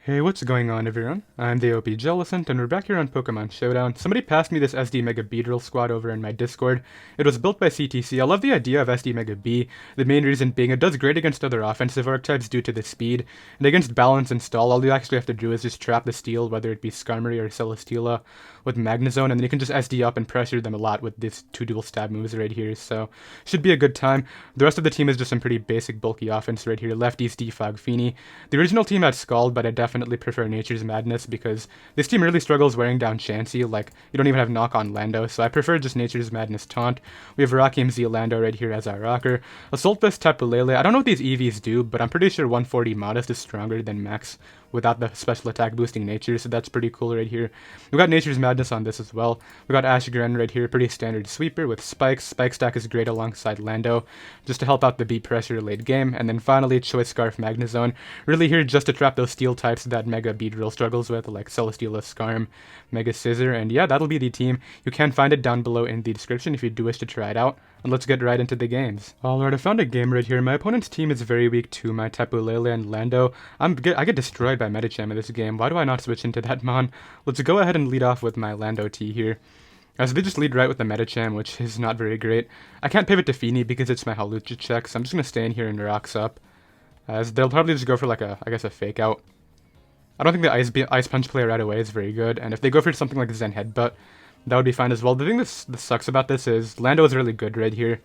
Hey, what's going on everyone? I'm the OPJellicent, and we're back here on Pokemon Showdown. Somebody passed me this SD Mega Beedrill squad over in my Discord. It was built by CTC. I love the idea of SD Mega B, the main reason being it does great against other offensive archetypes due to the speed, and against balance and stall, all you actually have to do is just trap the steel, whether it be Skarmory or Celesteela, with Magnezone, and then you can just SD up and pressure them a lot with these two dual stab moves right here, so should be a good time. The rest of the team is just some pretty basic bulky offense right here. Lefties, Defog, Fini. The original team had Scald, but I definitely prefer Nature's Madness because this team really struggles wearing down Chansey. Like, you don't even have knock on Lando, so I prefer just Nature's Madness Taunt. We have Rockium Z Lando right here as our rocker. Assault Vest Tapu. I don't know what these EVs do, but I'm pretty sure 140 Modest is stronger than Max without the special attack boosting nature, so that's pretty cool right here. We got Nature's Madness on this as well. We got Ashgren right here, pretty standard sweeper with spikes. Spike stack is great alongside Lando, just to help out the beat pressure late game. And then finally, Choice Scarf Magnezone, really here just to trap those steel types that Mega Beedrill struggles with, like Celesteela, Skarm, Mega Scissor, and yeah, that'll be the team. You can find it down below in the description if you do wish to try it out. And let's get right into the games. Alright, I found a game right here. My opponent's team is very weak to my Tapu and Lando. I get destroyed by Medicham in this game. Why do I not switch into that Mon? Let's go ahead and lead off with my Lando T here. As they just lead right with the Medicham, which is not very great. I can't pivot to Fini because it's my Hawlucha check, so I'm just going to stay in here and rocks up. As they'll probably just go for like a fake out. I don't think the Ice Punch play right away is very good, and if they go for something like Zen Headbutt, that would be fine as well. The thing that sucks about this is Lando is really good right here.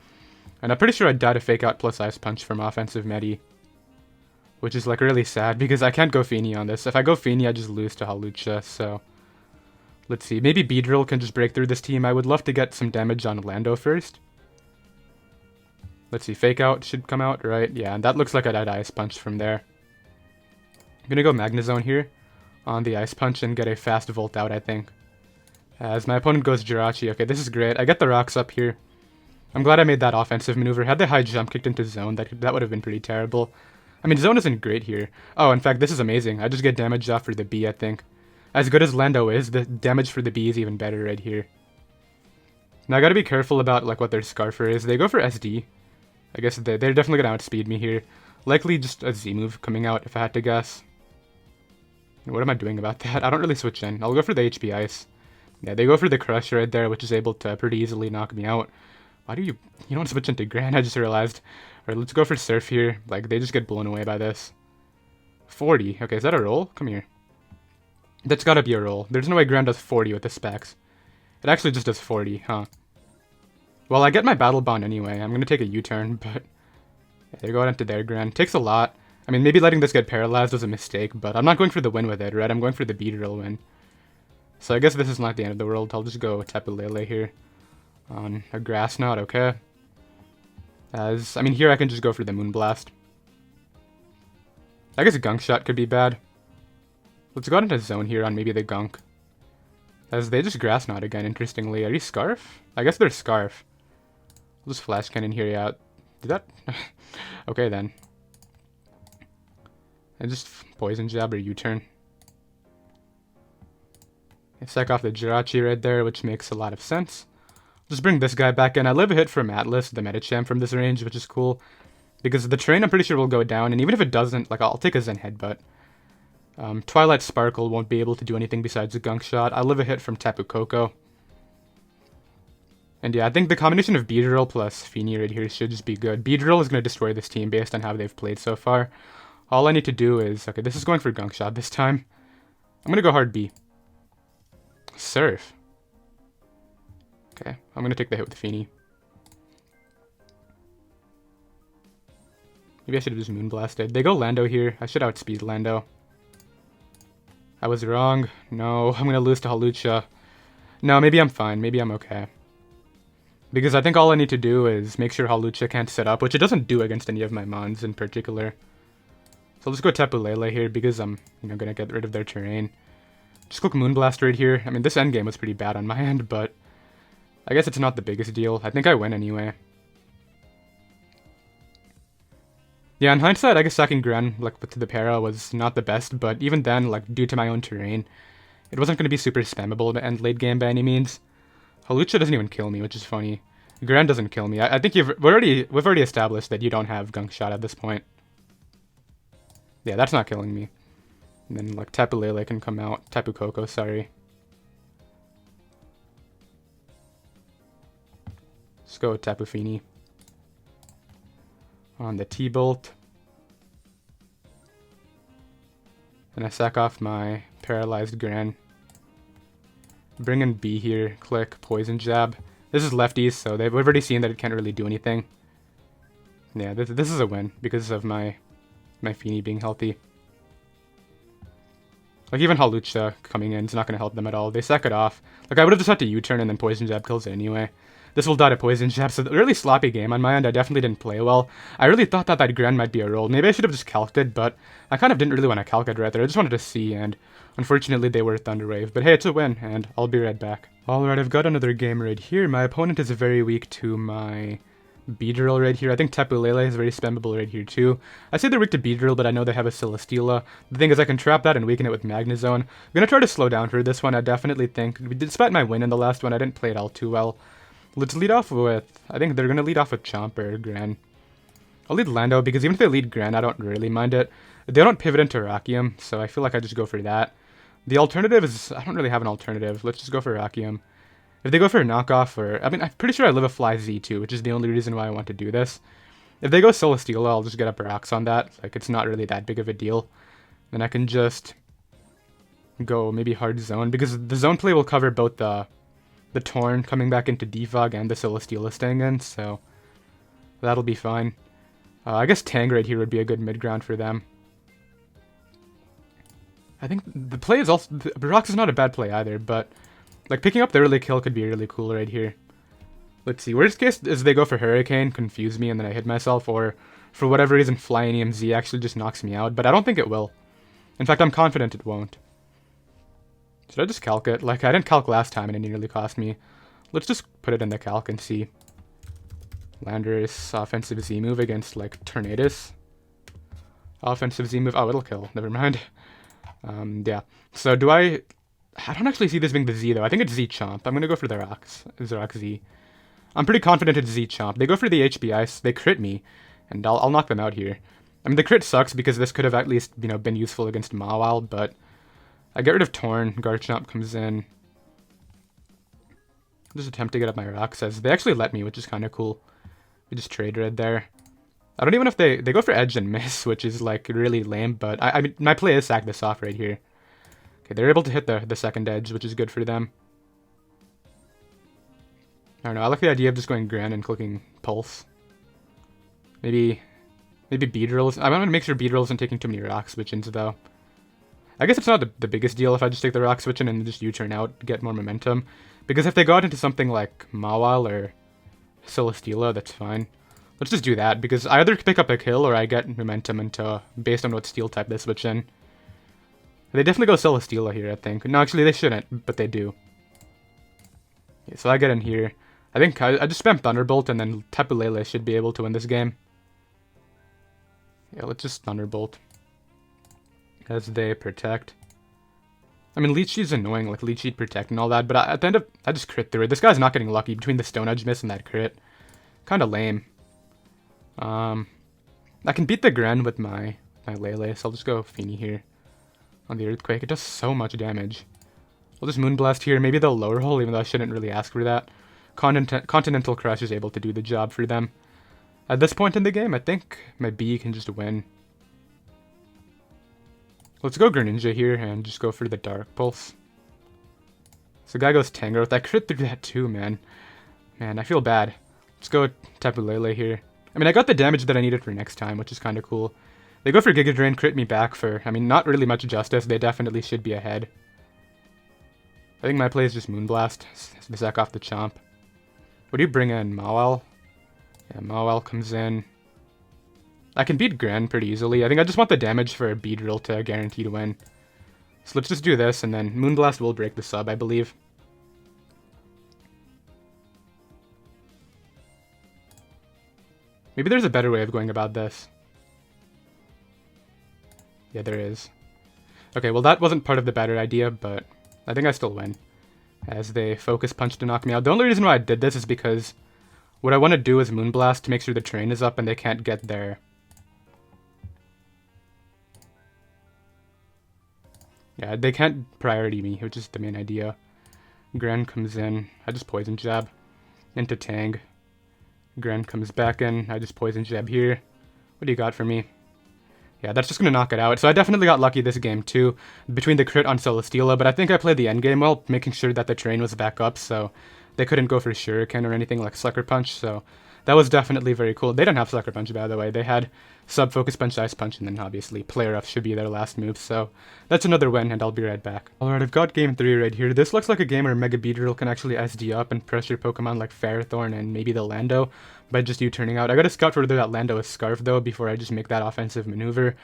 And I'm pretty sure I'd die to Fake Out plus Ice Punch from offensive Medi. Which is like really sad because I can't go Fini on this. If I go Fini, I just lose to Hawlucha, so... Let's see, maybe Beedrill can just break through this team. I would love to get some damage on Lando first. Let's see, Fake Out should come out, right? Yeah, and that looks like I'd Ice Punch from there. I'm gonna go Magnezone here on the Ice Punch and get a fast Volt out, I think. As my opponent goes Jirachi. Okay, this is great. I get the rocks up here. I'm glad I made that offensive maneuver. Had the high jump kicked into zone, that would have been pretty terrible. I mean, zone isn't great here. Oh, in fact, this is amazing. I just get damage off for the B, I think. As good as Lando is, the damage for the B is even better right here. Now, I gotta be careful about like what their Scarfer is. They go for SD. I guess they're definitely gonna outspeed me here. Likely just a Z move coming out, if I had to guess. What am I doing about that? I don't really switch in. I'll go for the HP Ice. Yeah, they go for the Crush right there, which is able to pretty easily knock me out. Why do you don't switch into Gran? I just realized. Alright, let's go for Surf here. Like, they just get blown away by this. 40. Okay, is that a roll? Come here. That's gotta be a roll. There's no way Gran does 40 with the specs. It actually just does 40, huh? Well, I get my Battle Bond anyway. I'm gonna take a U-turn, but... Yeah, they go into their Gran. Takes a lot. I mean, maybe letting this get paralyzed was a mistake, but I'm not going for the win with it, right? I'm going for the Beedrill win. So I guess this is not the end of the world. I'll just go Tapu here on a Grass Knot, okay? I mean, here I can just go for the Moonblast. I guess a Gunk Shot could be bad. Let's go into zone here on maybe the Gunk. As they just Grass Knot again, interestingly. Are you Scarf? I guess they're Scarf. I'll just Flash Cannon here, yeah. Did that? Okay then. And just Poison Jab or U-turn. Sack off the Jirachi right there, which makes a lot of sense. Just bring this guy back in. I live a hit from Atlas, the Medicham from this range, which is cool. Because the train I'm pretty sure will go down, and even if it doesn't, like, I'll take a Zen Headbutt. Twilight Sparkle won't be able to do anything besides a Gunk Shot. I live a hit from Tapu Koko. And yeah, I think the combination of Beedrill plus Fini right here should just be good. Beedrill is going to destroy this team based on how they've played so far. All I need to do is... Okay, this is going for Gunk Shot this time. I'm going to go hard B. Surf. Okay, I'm going to take the hit with Fini. Maybe I should have just Moonblasted. They go Lando here. I should outspeed Lando. I was wrong. No, I'm going to lose to Hawlucha. No, maybe I'm fine. Maybe I'm okay. Because I think all I need to do is make sure Hawlucha can't set up, which it doesn't do against any of my Mons in particular. So let's go Tapu here because I'm, going to get rid of their terrain. Just click Moonblast right here. I mean, this endgame was pretty bad on my end, but I guess it's not the biggest deal. I think I win anyway. Yeah, in hindsight, I guess sacking Gran, like, with the para was not the best, but even then, like, due to my own terrain, it wasn't going to be super spammable to end late game by any means. Hawlucha doesn't even kill me, which is funny. Gran doesn't kill me. I think we've already established that you don't have Gunk Shot at this point. Yeah, that's not killing me. And then like Tapu Lele can come out. Tapu Koko, sorry. Let's go with Tapu Fini. On the T-Bolt. And I sack off my paralyzed Gran. Bring in B here, click, Poison Jab. This is lefties, so they've already seen that it can't really do anything. Yeah, this is a win because of my Fini being healthy. Like, even Hawlucha coming in is not going to help them at all. They sack it off. Like, I would have just had to U-turn and then Poison Jab kills it anyway. This will die to Poison Jab, so really sloppy game on my end. I definitely didn't play well. I really thought that that Gran might be a roll. Maybe I should have just calced it, but I kind of didn't really want to calc it right there. I just wanted to see, and unfortunately they were Thunder Wave. But hey, it's a win, and I'll be right back. Alright, I've got another game right here. My opponent is very weak to my Beedrill right here. I think Tapu Lele is very spammable right here too. I say they're weak to Beedrill, but I know they have a Celesteela. The thing is I can trap that and weaken it with Magnezone. I'm going to try to slow down for this one. I definitely think, despite my win in the last one, I didn't play it all too well. Let's lead off with, I think they're going to lead off with Chomp or Gran. I'll lead Lando because even if they lead Gran, I don't really mind it. They don't pivot into Rockium, so I feel like I just go for that. The alternative is, I don't really have an alternative. Let's just go for Rockium. If they go for a knockoff, or, I mean, I'm pretty sure I live a Fly Z too, which is the only reason why I want to do this. If they go Celesteela, I'll just get up rocks on that. Like, it's not really that big of a deal. Then I can just go maybe hard zone, because the zone play will cover both the Torn coming back into Defog and the Celesteela staying in, so that'll be fine. I guess Tang right here would be a good mid-ground for them. I think the play is also... Rocks is not a bad play either, but like picking up the early kill could be really cool right here. Let's see. Worst case is they go for Hurricane, confuse me, and then I hit myself, or for whatever reason Flyinium Z actually just knocks me out, but I don't think it will. In fact, I'm confident it won't. Should I just calc it? Like, I didn't calc last time and it nearly cost me. Let's just put it in the calc and see. Landorus offensive Z move against, like, Tornadus. Offensive Z move. Oh, it'll kill. Never mind. Yeah. So do I don't actually see this being the Z, though. I think it's Z Chomp. I'm going to go for the Rocks. Rock Z. I'm pretty confident it's Z Chomp. They go for the HP Ice. They crit me. And I'll knock them out here. I mean, the crit sucks because this could have at least, you know, been useful against Mawile, but I get rid of Torn. Garchomp comes in. Just attempt to get up my Rocks, as they actually let me, which is kind of cool. We just trade red there. I don't even know if they go for Edge and miss, which is like really lame, but I mean, my play is sack this off right here. Okay, they're able to hit the second Edge, which is good for them. I don't know, I like the idea of just going Gran and clicking Pulse. Maybe Beedrill. I want to make sure Beedrill isn't taking too many Rock switch-ins, though. I guess it's not the biggest deal if I just take the Rock switch-in and just U-turn out, get more momentum. Because if they go out into something like Mawile or Celesteela, that's fine. Let's just do that, because I either pick up a kill or I get momentum into, based on what Steel type they switch in. They definitely go Celesteela here, I think. No, actually they shouldn't, but they do. Okay, so I get in here. I think I just spam Thunderbolt, and then Tapu Lele should be able to win this game. Yeah, let's just Thunderbolt. As they protect. I mean, Leech Seed's annoying, like Leech Seed protect and all that, but at the end of, I just crit through it. This guy's not getting lucky between the Stone Edge miss and that crit. Kind of lame. I can beat the Gran with my Lele, so I'll just go Fini here on the Earthquake. It does so much damage. I'll just Moonblast here. Maybe they'll lower hole, even though I shouldn't really ask for that. Continental Crush is able to do the job for them. At this point in the game, I think my B can just win. Let's go Greninja here and just go for the Dark Pulse. So the guy goes Tangrowth. I crit through that too, man. Man, I feel bad. Let's go Tapu Lele here. I mean, I got the damage that I needed for next time, which is kind of cool. They go for Giga Drain, crit me back for, I mean, not really much justice. They definitely should be ahead. I think my play is just Moonblast. Sack off the Chomp. What do you bring in? Mawile? Yeah, Mawile comes in. I can beat Gran pretty easily. I think I just want the damage for Beedrill to guarantee to win. So let's just do this, and then Moonblast will break the sub, I believe. Maybe there's a better way of going about this. Yeah, there is. Okay, well that wasn't part of the better idea, but I think I still win. As they focus punch to knock me out. The only reason why I did this is because what I want to do is Moonblast to make sure the train is up and they can't get there. Yeah, they can't priority me, which is the main idea. Gran comes in, I just poison jab into Tang. Gran comes back in, I just poison jab here. What do you got for me? Yeah, that's just gonna knock it out. So I definitely got lucky this game too, between the crit on Celesteela, but I think I played the endgame well, making sure that the terrain was back up, so they couldn't go for Shuriken or anything like Sucker Punch, so that was definitely very cool. They didn't have Sucker Punch, by the way. They had Sub Focus Punch, Ice Punch, and then obviously Player Up should be their last move, so that's another win, and I'll be right back. Alright, I've got game 3 right here. This looks like a game where Mega Beedrill can actually SD up and pressure Pokemon like Ferrothorn and maybe the Lando by just U-turning out. I gotta scout for whether that Lando is Scarf, though, before I just make that offensive maneuver.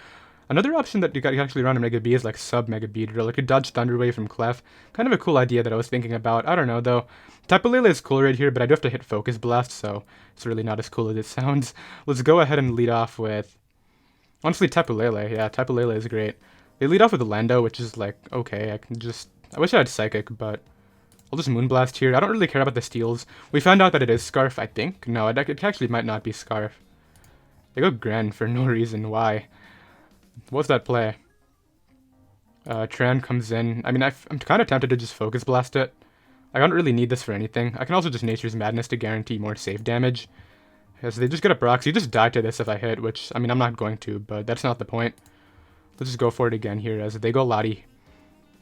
Another option that you can actually run in Mega B is like sub Mega Beedrill. It could dodge Thunder Wave from Clef. Kind of a cool idea that I was thinking about. I don't know though. Tapu Lele is cool right here, but I do have to hit Focus Blast, so it's really not as cool as it sounds. Let's go ahead and lead off with, honestly, Tapu Lele. Yeah, Tapu Lele is great. They lead off with Lando, which is like, okay, I wish I had Psychic, but I'll just Moonblast here. I don't really care about the steals. We found out that it is Scarf, I think. No, it actually might not be Scarf. They go Gran for no reason. Why? What's that play? Tran comes in. I mean, I'm kind of tempted to just Focus Blast it. I don't really need this for anything. I can also just Nature's Madness to guarantee more save damage. As they just get a Brox. You just die to this if I hit, which, I mean, I'm not going to, but that's not the point. Let's just go for it again here as they go Lottie.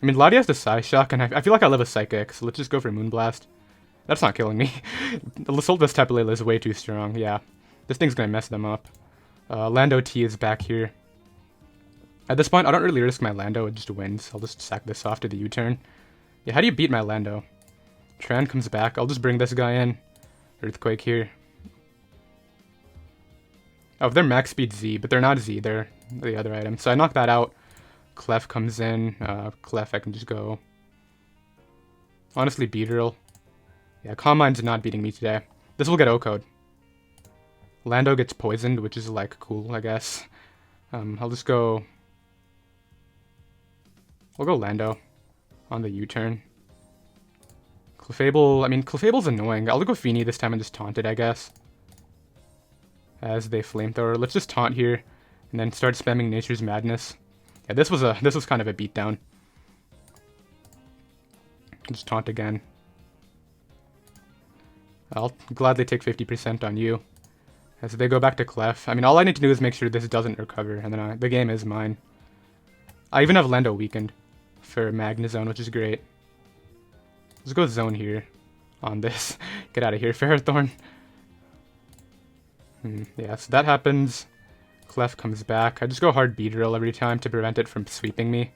I mean, Lottie has the Psyshock, and I feel like I live a Psychic, so let's just go for Moonblast. That's not killing me. The Solvus Tapu Lele is way too strong, yeah. This thing's gonna mess them up. Lando T is back here. At this point, I don't really risk my Lando, it just wins. I'll just sack this off to the U-turn. Yeah, how do you beat my Lando? Tran comes back, I'll just bring this guy in. Earthquake here. Oh, they're max speed Z, but they're not Z, they're the other item. So I knock that out. Clef comes in. Clef, I can just go. Honestly, Beedrill. Yeah, Calm Mind's not beating me today. This will get O-code. Lando gets poisoned, which is like cool, I guess. I'll just go. We'll go Lando on the U-turn. Clefable, I mean, Clefable's annoying. I'll go Fini this time and just taunt it, I guess. As they Flamethrower. Let's just taunt here and then start spamming Nature's Madness. Yeah, this was kind of a beatdown. Just taunt again. I'll gladly take 50% on you. As they go back to Clef. I mean, all I need to do is make sure this doesn't recover, and then the game is mine. I even have Lando weakened for Magnezone, which is great. Let's go Zone here on this. Get out of here, Ferrothorn. Yeah, so that happens. Clef comes back. I just go hard Beedrill every time to prevent it from sweeping me.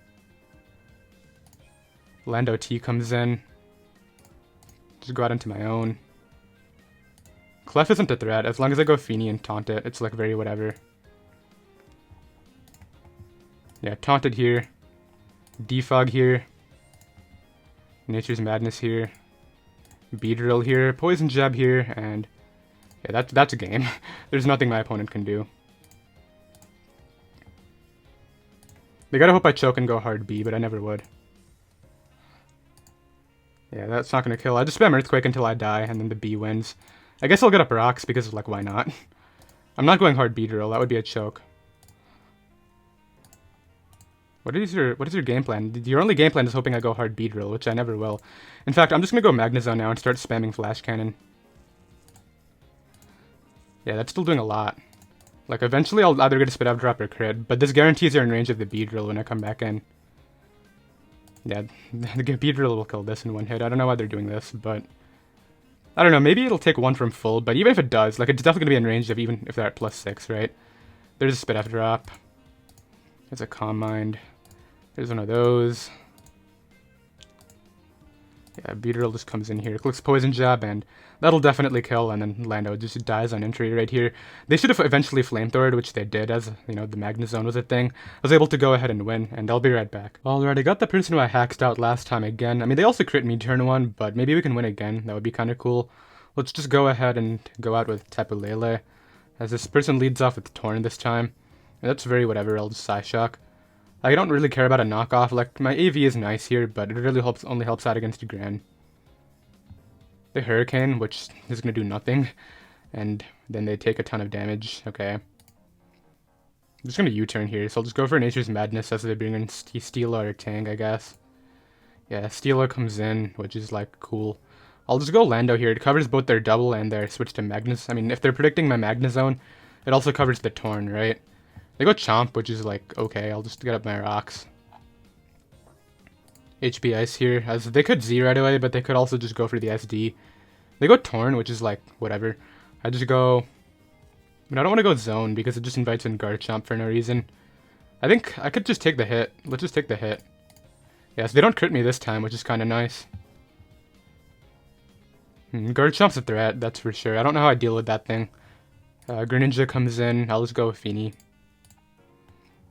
Lando T comes in. Just go out into my own. Clef isn't a threat. As long as I go Fini and taunt it, it's like very whatever. Yeah, taunted here. Defog here. Nature's Madness here. Beedrill here. Poison Jab here. And yeah, that's a game. There's nothing my opponent can do. They gotta hope I choke and go hard B, but I never would. Yeah, that's not gonna kill. I just spam Earthquake until I die, and then the B wins. I guess I'll get up Rocks because, like, why not? I'm not going hard Beedrill. That would be a choke. What is your game plan? Your only game plan is hoping I go hard Beedrill, which I never will. In fact, I'm just gonna go Magnezone now and start spamming Flash Cannon. Yeah, that's still doing a lot. Like, eventually I'll either get a Spit Out Drop or crit, but this guarantees you're in range of the Beedrill when I come back in. Yeah, the Beedrill will kill this in one hit. I don't know why they're doing this, but I don't know, maybe it'll take one from full, but even if it does, like, it's definitely going to be in range of even if they're at +6, right? There's a Spit F drop. There's a Calm Mind. There's one of those. Yeah, Beedrill just comes in here, clicks Poison Jab, and that'll definitely kill, and then Lando just dies on entry right here. They should have eventually Flamethrowed, which they did, as, you know, the Magnezone was a thing. I was able to go ahead and win, and I'll be right back. Alright, I got the person who I hacked out last time again. I mean, they also crit me turn 1, but maybe we can win again. That would be kind of cool. Let's just go ahead and go out with Tapu Lele, as this person leads off with Torn this time. And that's very whatever, I'll just Psyshock. I don't really care about a knockoff. Like, my AV is nice here, but it really only helps out against Gran. The Hurricane, which is going to do nothing, and then they take a ton of damage. Okay. I'm just gonna U-turn here, so I'll just go for Nature's Madness as they bring in Steela or Tang, I guess. Yeah, Steela comes in, which is like cool. I'll just go Lando here. It covers both their double and their switch to Magnus. I mean, if they're predicting my Magnezone, it also covers the Torn, right? They go Chomp, which is like, okay, I'll just get up my rocks. HP Ice here, as they could Z right away, but they could also just go for the SD. They go Torn, which is like, whatever. I just go... I mean, I don't want to go Zone, because it just invites in Garchomp for no reason. I think I could just take the hit. Let's just take the hit. Yeah, so they don't crit me this time, which is kind of nice. Garchomp's a threat, that's for sure. I don't know how I deal with that thing. Greninja comes in, I'll just go with Fini.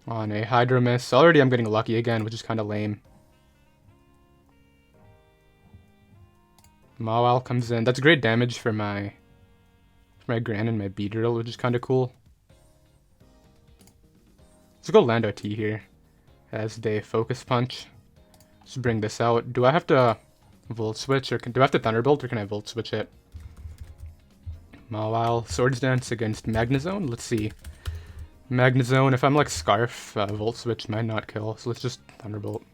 On a Hydro Miss. Already I'm getting lucky again, which is kind of lame. Mawile comes in. That's great damage for my Gran and my Beedrill, which is kind of cool. Let's go Lando T here as they Focus Punch. Let's bring this out. Do I have to Volt Switch, or do I have to Thunderbolt, or can I Volt Switch it? Mawile, Swords Dance against Magnezone. Let's see. Magnezone, if I'm like Scarf, Volt Switch might not kill, so let's just Thunderbolt.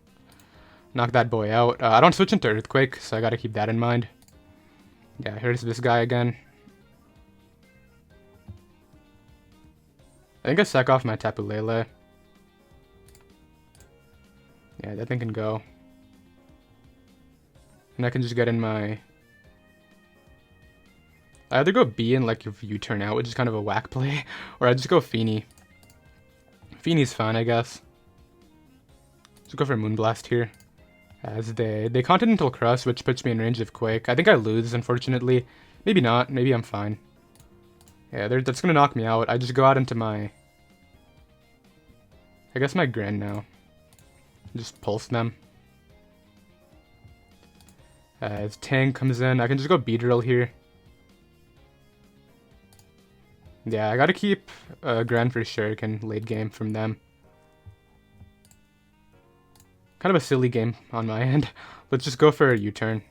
Knock that boy out. I don't switch into Earthquake, so I gotta keep that in mind. Yeah, here's this guy again. I think I sack off my Tapu Lele. Yeah, that thing can go. And I can just get in my... I either go B and like if you turn out, which is kind of a whack play, or I just go Fini. Fini's fine, I guess. Just go for Moonblast here. As they Continental Crush, which puts me in range of Quake. I think I lose, unfortunately. Maybe not. Maybe I'm fine. Yeah, that's gonna knock me out. I just go out into my... I guess my Gran now. Just pulse them. As Tang comes in, I can just go Beedrill here. Yeah, I gotta keep Gran for Shuriken late game from them. Kind of a silly game on my end. Let's just go for a U-turn.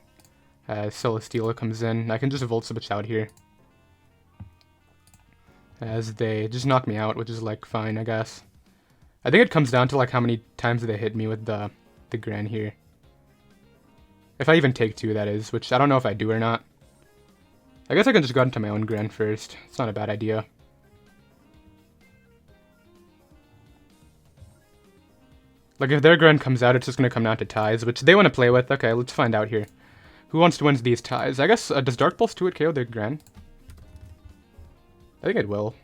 As Celesteela comes in, I can just Volt Switch out here. As they just knock me out, which is like fine, I guess. I think it comes down to like how many times they hit me with the Gran here. If I even take two, that is, which I don't know if I do or not. I guess I can just go into my own Gran first. It's not a bad idea. Like, if their Gran comes out, it's just going to come down to ties, which they want to play with. Okay, let's find out here. Who wants to win these ties? I guess, does Dark Pulse 2-hit KO their Gran? I think it will.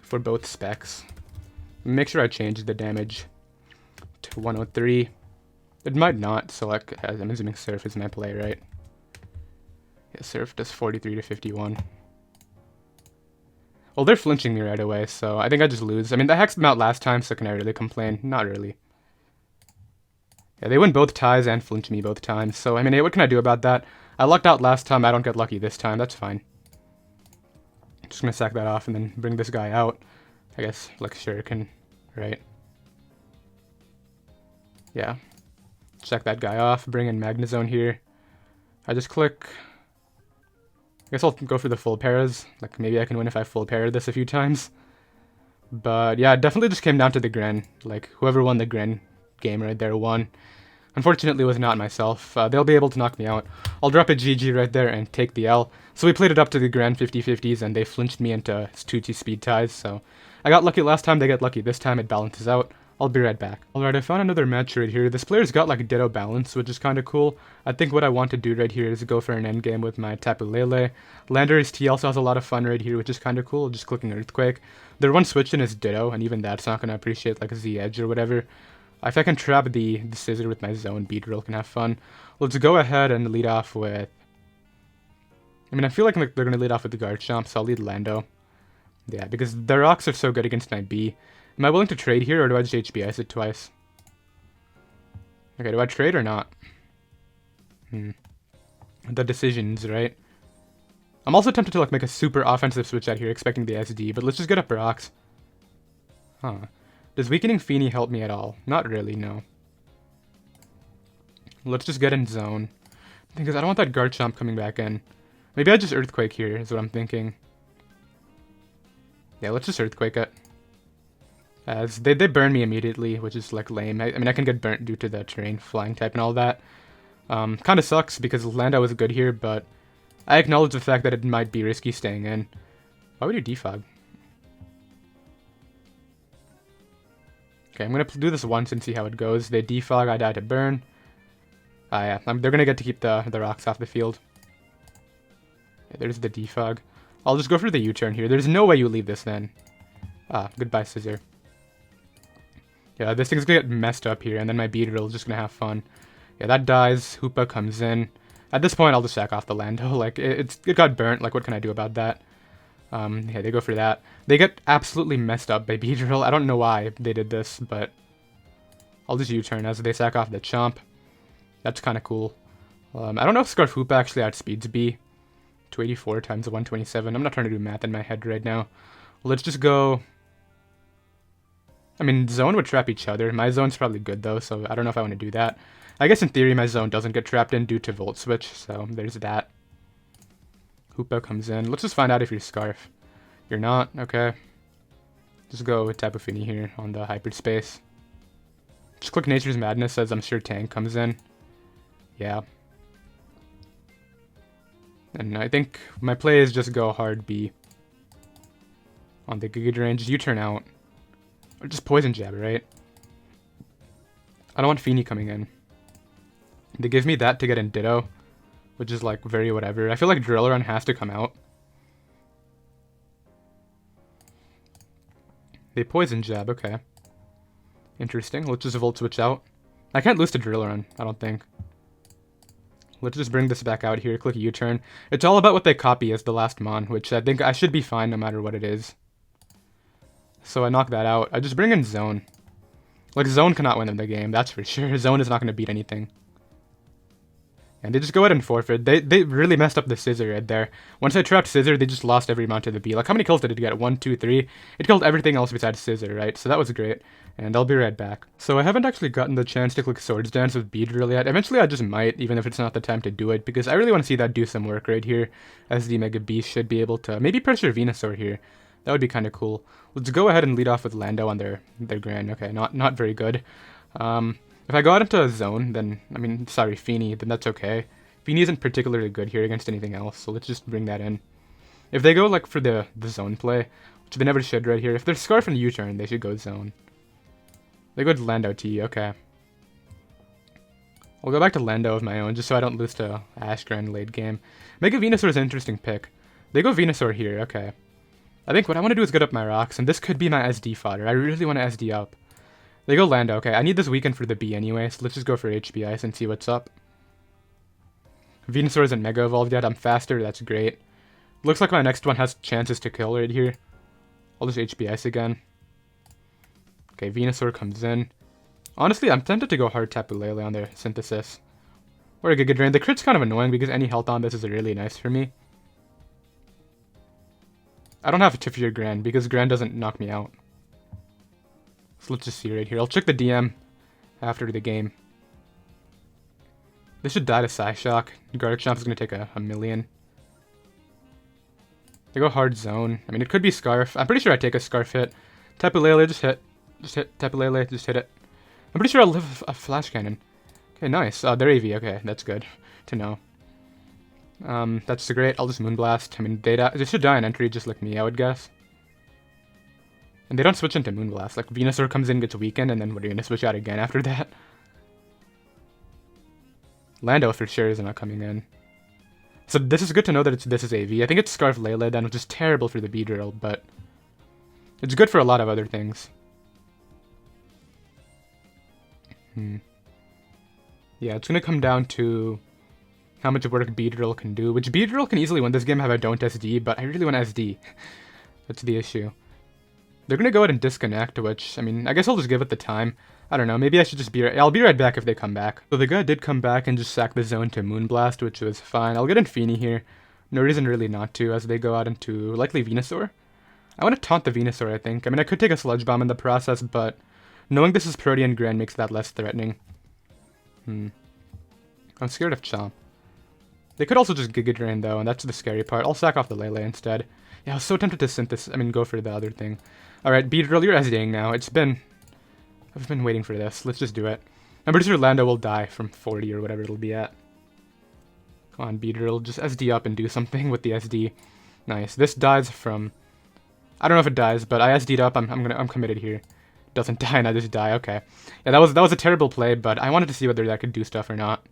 For both specs. Make sure I change the damage to 103. It might not, so like, I'm assuming Surf is my play, right? Yeah, Surf does 43 to 51. Well, they're flinching me right away, so I think I just lose. I mean, I hexed them out last time, so can I really complain? Not really. Yeah, they win both ties and flinch me both times, so I mean, what can I do about that? I lucked out last time, I don't get lucky this time, that's fine. Just gonna sack that off and then bring this guy out. I guess, like Shuriken, right? Yeah. Check that guy off, bring in Magnezone here. I just click... I guess I'll go for the full paras. Like, maybe I can win if I full pair this a few times. But yeah, it definitely just came down to the Gran. Like, whoever won the Gran game right there won. Unfortunately, it was not myself. They'll be able to knock me out. I'll drop a GG right there and take the L. So we played it up to the Gran 50-50s, and they flinched me into 2-2 speed ties, so... I got lucky last time, they get lucky this time, it balances out. I'll be right back. Alright, I found another match right here. This player's got like Ditto balance, which is kind of cool. I think what I want to do right here is go for an endgame with my Tapu Lele. Landorus-T also has a lot of fun right here, which is kind of cool, just clicking Earthquake. Their one switch in is Ditto, and even that's not going to appreciate like a Z-Edge or whatever. If I can trap the Scissor with my Zone, Beedrill can have fun. Let's go ahead and lead off with... I mean, I feel like they're going to lead off with the Garchomp, so I'll lead Lando. Yeah, because their rocks are so good against my B. Am I willing to trade here, or do I just HP Ice it twice? Okay, do I trade or not? The decisions, right? I'm also tempted to like make a super offensive switch out here, expecting the SD, but let's just get up rocks. Huh. Does weakening Fini help me at all? Not really, no. Let's just get in zone. Because I don't want that Garchomp coming back in. Maybe I just Earthquake here, is what I'm thinking. Yeah, let's just Earthquake it. as they burn me immediately, which is like lame. I mean, I can get burnt due to the terrain, flying type, and all that. Kind of sucks because Lando was good here, but I acknowledge the fact that it might be risky staying in. Why would you defog? Okay, I'm gonna do this once and see how it goes. They defog, I die to burn. Yeah, they're gonna get to keep the rocks off the field. Yeah, there's the defog. I'll just go for the U-turn here. There's no way you leave this then. Goodbye, Scissor. Yeah, this thing's gonna get messed up here, and then my Beedrill is just gonna have fun. Yeah, that dies. Hoopa comes in. At this point, I'll just sack off the Lando. Like, it got burnt. Like, what can I do about that? Yeah, they go for that. They get absolutely messed up by Beedrill. I don't know why they did this, but I'll just U-turn as they sack off the Chomp. That's kind of cool. I don't know if Scarf Hoopa actually outspeeds B. 284 times 127. I'm not trying to do math in my head right now. Let's just go... I mean, zone would trap each other. My zone's probably good, though, so I don't know if I want to do that. I guess in theory my zone doesn't get trapped in due to Volt Switch, so there's that. Hoopa comes in. Let's just find out if you're Scarf. You're not? Okay. Just go with Tapu Fini here on the Hyperspace. Just click Nature's Madness as I'm sure Tank comes in. Yeah. And I think my play is just go hard B. On the Giga Drain, just U-turn out. Or just Poison Jab, right? I don't want Fini coming in. They give me that to get in Ditto, which is like very whatever. I feel like Drill Run has to come out. They Poison Jab, okay. Interesting. Let's just Volt Switch out. I can't lose to Drill Run, I don't think. Let's just bring this back out here, click U-turn. It's all about what they copy as the last Mon, which I think I should be fine no matter what it is. So I knock that out. I just bring in Zone. Like, Zone cannot win them the game, that's for sure. Zone is not going to beat anything. And they just go ahead and forfeit. They really messed up the Scissor right there. Once I trapped Scissor, they just lost every amount to the B. Like, how many kills did it get? 1, 2, 3? It killed everything else besides Scissor, right? So that was great. And I'll be right back. So I haven't actually gotten the chance to click Swords Dance with Beedrill yet. Eventually I just might, even if it's not the time to do it, because I really want to see that do some work right here. SD Mega B should be able to maybe pressure Venusaur here. That would be kind of cool. Let's go ahead and lead off with Lando on their Grand. Okay, not very good. If I go out into a zone, then, I mean, sorry, Fini, then that's okay. Fini isn't particularly good here against anything else, so let's just bring that in. If they go, like, for the zone play, which they never should right here, if they're Scarf and U-turn, they should go zone. They go to Lando T, okay. I'll go back to Lando of my own, just so I don't lose to Ash Grand late game. Mega Venusaur is an interesting pick. They go Venusaur here, okay. I think what I want to do is get up my rocks, and this could be my SD fodder. I really want to SD up. They go Lando, okay. I need this weekend for the B anyway, so let's just go for HP Ice and see what's up. Venusaur isn't Mega Evolved yet, I'm faster, that's great. Looks like my next one has chances to kill right here. I'll just HP Ice again. Okay, Venusaur comes in. Honestly, I'm tempted to go hard Tapu Lele on their Synthesis. Or a Giga Drain. The crit's kind of annoying because any health on this is really nice for me. I don't have a tip for your Grand because Grand doesn't knock me out. So let's just see right here. I'll check the DM after the game. This should die to Psyshock. Garchomp is going to take a million. They go hard zone. I mean, it could be Scarf. I'm pretty sure I take a Scarf hit. Tapu Lele, just hit. Just hit. Tapu Lele, just hit it. I'm pretty sure I'll live a Flash Cannon. Okay, nice. They're AV. Okay, that's good to know. That's great. I'll just Moonblast. I mean, they should die in entry just like me, I would guess. And they don't switch into Moonblast. Like, Venusaur comes in, gets weakened, and then what are you going to switch out again after that? Lando for sure is not coming in. So this is good to know that this is AV. I think it's Scarf Lele then, which is terrible for the Beedrill, but it's good for a lot of other things. Yeah, it's going to come down to how much work Beedrill can do, which Beedrill can easily win this game if I don't SD, but I really want SD. That's the issue. They're going to go ahead and disconnect, which, I mean, I guess I'll just give it the time. I don't know, maybe I should just I'll be right back if they come back. So the guy did come back and just sack the zone to Moonblast, which was fine. I'll get in Fini here. No reason really not to, as they go out into, likely Venusaur. I want to taunt the Venusaur, I think. I mean, I could take a Sludge Bomb in the process, but knowing this is Protean Grand makes that less threatening. I'm scared of Chomp. They could also just Giga Drain, though, and that's the scary part. I'll sack off the Lele instead. Yeah, I was so tempted to go for the other thing. Alright, Beedrill, you're SDing now. I've been waiting for this. Let's just do it. I'm pretty sure Lando will die from 40 or whatever it'll be at. Come on, Beedrill, just SD up and do something with the SD. Nice. This dies from... I don't know if it dies, but I SD'd up. I'm committed here. Doesn't die and I just die. Okay. Yeah, that was a terrible play, but I wanted to see whether that could do stuff or not.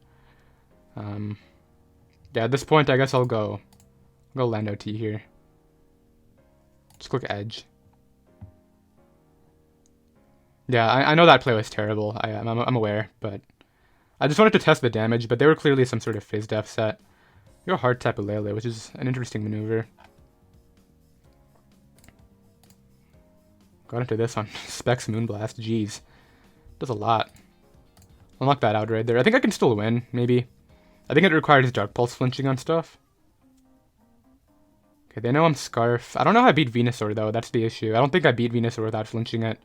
Yeah, at this point, I guess I'll go Lando T here. Just click Edge. Yeah, I know that play was terrible. I'm aware, but I just wanted to test the damage, but they were clearly some sort of phase def set. You're a hard Tapu, which is an interesting maneuver. Got into this on Specs Moonblast. Jeez. Does a lot. I'll knock that out right there. I think I can still win, maybe. I think it requires Dark Pulse flinching on stuff. Okay, they know I'm Scarf. I don't know how I beat Venusaur, though. That's the issue. I don't think I beat Venusaur without flinching it.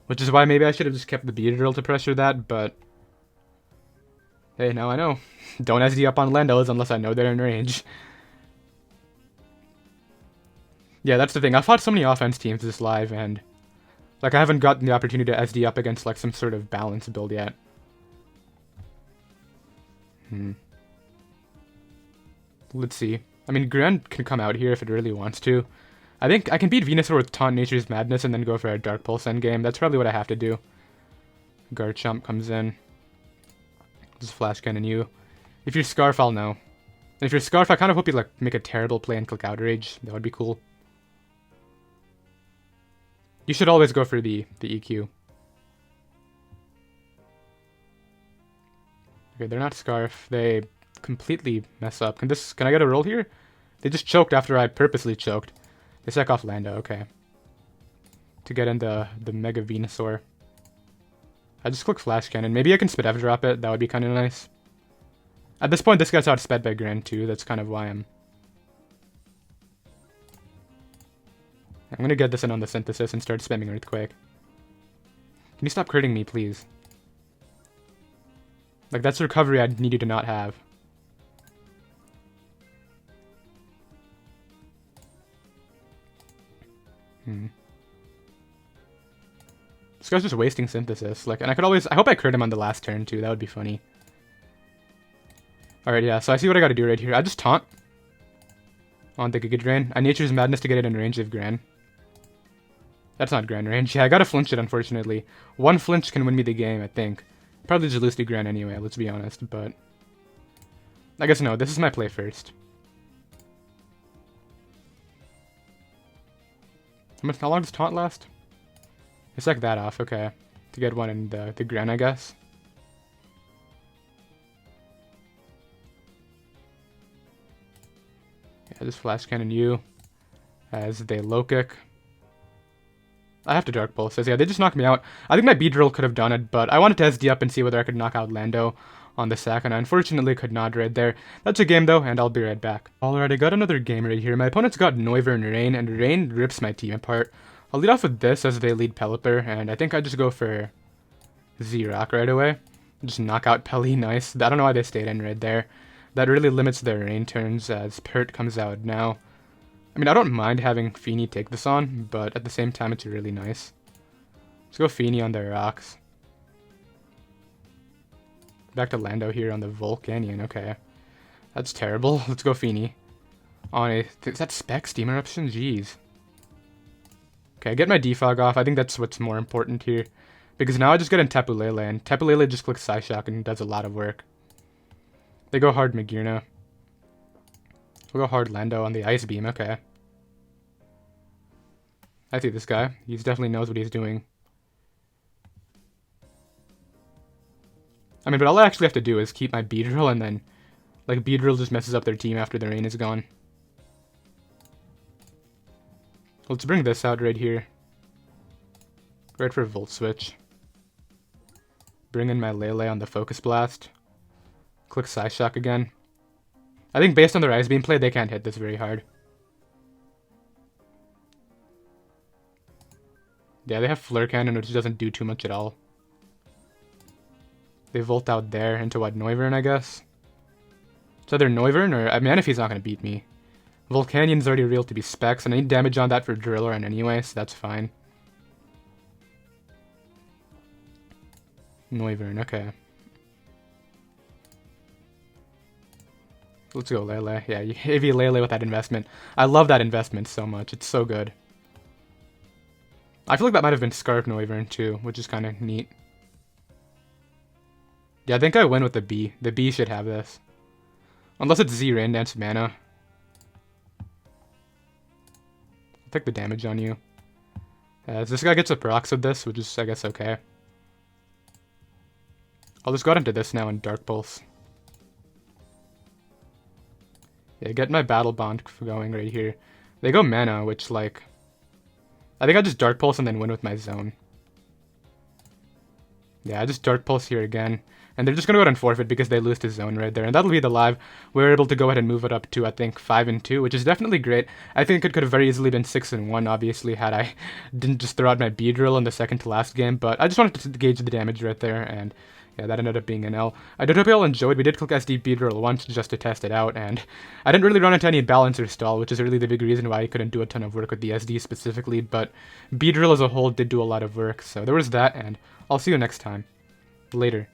Which is why maybe I should have just kept the Beedrill to pressure that, but... Hey, now I know. Don't SD up on Landos unless I know they're in range. Yeah, that's the thing. I've fought so many offense teams this live, and... Like, I haven't gotten the opportunity to SD up against, like, some sort of balance build yet. Let's see. I mean, Gren can come out here if it really wants to. I think I can beat Venusaur with Taunt Nature's Madness and then go for a Dark Pulse endgame. That's probably what I have to do. Garchomp comes in. Just Flash Cannon you. If you're Scarf, I'll know. And if you're Scarf, I kind of hope you like make a terrible play and click Outrage. That would be cool. You should always go for the EQ. Okay, they're not Scarf. They completely mess up. Can I get a roll here? They just choked after I purposely choked. They sack off Lando, okay. To get in the Mega Venusaur. I just click Flash Cannon. Maybe I can spit F-drop it. That would be kind of nice. At this point, this guy's outsped by Gran too. That's kind of why I'm gonna get this in on the Synthesis and start spamming Earthquake. Can you stop critting me, please? Like, that's a recovery I need you to not have. This guy's just wasting Synthesis. Like, and I hope I crit him on the last turn too. That would be funny. Alright, yeah, so I see what I gotta do right here. I just Taunt on the Giga Drain. I Nature's Madness to get it in range of Gran. That's not Gran range. Yeah, I gotta flinch it, unfortunately. One flinch can win me the game, I think. Probably just lose to Gran anyway, let's be honest, but... I guess no, this is my play first. How long does Taunt last? I sack that off, okay. To get one in the Gran, I guess. Yeah, just Flash Cannon you. As they low kick. I have to Dark Pulse. Yeah, they just knocked me out. I think my Beedrill could have done it, but I wanted to SD up and see whether I could knock out Lando on the sack, and I unfortunately could not right there. That's a game though, and I'll be right back. Alright, I got another game right here. My opponent's got Noivern and Rain rips my team apart. I'll lead off with this as they lead Pelipper, and I think I just go for Z-Rock right away. Just knock out Peli, nice. I don't know why they stayed in right there. That really limits their Rain turns as Pert comes out now. I mean, I don't mind having Fini take this on, but at the same time, it's really nice. Let's go Fini on their rocks. Back to Lando here on the Volcanion, okay. That's terrible. Let's go Fini. On a... Is that Spec Steam Eruption? Jeez. Okay, get my Defog off. I think that's what's more important here. Because now I just get in Tapu, and Tapu just clicks Psyshock and does a lot of work. They go hard Magearna. We'll go hard Lando on the Ice Beam, okay. I see this guy. He definitely knows what he's doing. I mean, but all I actually have to do is keep my Beedrill, and then, like, Beedrill just messes up their team after the Rain is gone. Let's bring this out right here. Right for Volt Switch. Bring in my Lele on the Focus Blast. Click Psyshock again. I think based on their Ice Beam play, they can't hit this very hard. Yeah, they have Flare Cannon, which doesn't do too much at all. They Volt out there into what, Noivern, I guess? It's either Noivern or... I mean, Manaphy's not going to beat me. Volcanion's already real to be Specs, and I need damage on that for Drillor anyway, so that's fine. Noivern, okay. Let's go Lele. Yeah, heavy Lele with that investment. I love that investment so much. It's so good. I feel like that might have been Scarf Noivern too, which is kind of neat. Yeah, I think I win with the B. The B should have this. Unless it's Z Rain Dance mana. I'll take the damage on you. This guy gets a procs of this, which is, I guess, okay. I'll just go out into this now and Dark Pulse. Yeah, get my Battle Bond going right here. They go mana, which, like... I think I just Dark Pulse and then win with my zone. Yeah, I just Dark Pulse here again. And they're just going to go ahead and forfeit because they lose the zone right there. And that'll be the live. We're able to go ahead and move it up to, I think, 5-2, which is definitely great. I think it could have very easily been 6-1, obviously, had I didn't just throw out my Beedrill in the second to last game. But I just wanted to gauge the damage right there, and yeah, that ended up being an L. I did hope you all enjoyed. We did click SD Beedrill once just to test it out, and I didn't really run into any balancer stall, which is really the big reason why I couldn't do a ton of work with the SD specifically, but Beedrill as a whole did do a lot of work, so there was that, and I'll see you next time. Later.